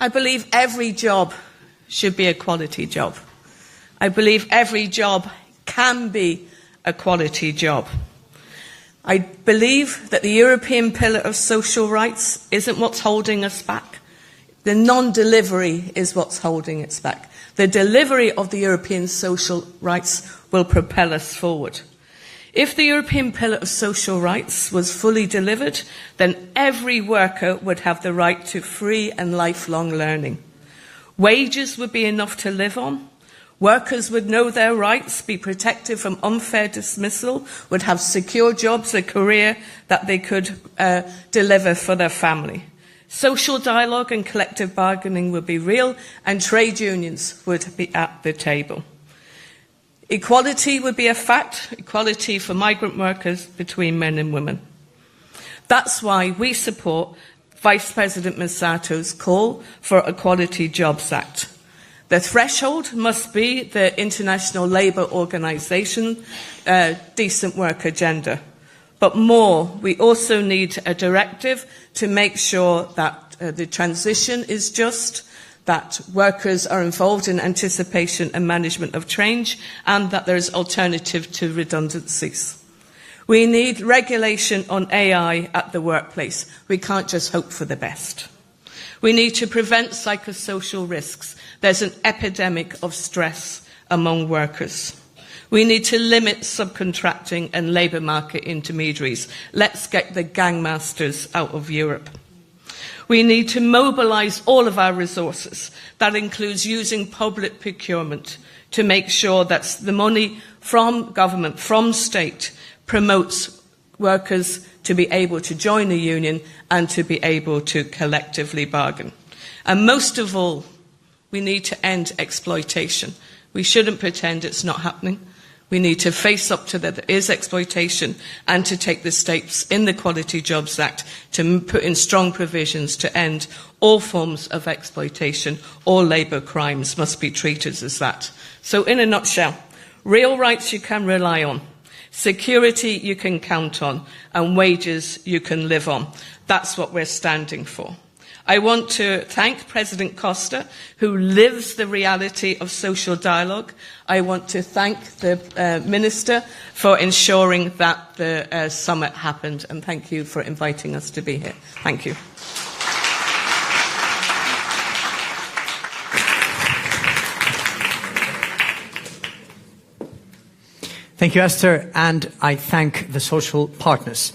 I believe every job should be a quality job. I believe every job can be a quality job. I believe that the European Pillar of Social Rights isn't what's holding us back. The non-delivery is what's holding us back. The delivery of the European social rights will propel us forward. If the European Pillar of Social Rights was fully delivered, then every worker would have the right to free and lifelong learning. Wages would be enough to live on. Workers would know their rights, be protected from unfair dismissal, would have secure jobs, a career that they could deliver for their family. Social dialogue and collective bargaining would be real, and trade unions would be at the table. Equality would be a fact, equality for migrant workers between men and women. That's why we support Vice President Massato's call for a Quality Jobs Act. The threshold must be the International Labour Organization decent work agenda. But more, we also need a directive to make sure that the transition is just, that workers are involved in anticipation and management of change, and that there is alternative to redundancies. We need regulation on AI at the workplace. We can't just hope for the best. We need to prevent psychosocial risks. There's an epidemic of stress among workers. We need to limit subcontracting and labour market intermediaries. Let's get the gangmasters out of Europe. We need to mobilise all of our resources. That includes using public procurement to make sure that the money from government, from state, promotes workers to be able to join a union and to be able to collectively bargain. And most of all, we need to end exploitation. We shouldn't pretend it's not happening. We need to face up to that there is exploitation, and to take the steps in the Quality Jobs Act to put in strong provisions to end all forms of exploitation. All labour crimes must be treated as that. So in a nutshell, real rights you can rely on, security you can count on, and wages you can live on. That's what we're standing for. I want to thank President Costa, who lives the reality of social dialogue. I want to thank the Minister for ensuring that the summit happened, and thank you for inviting us to be here. Thank you. Thank you, Esther, and I thank the social partners.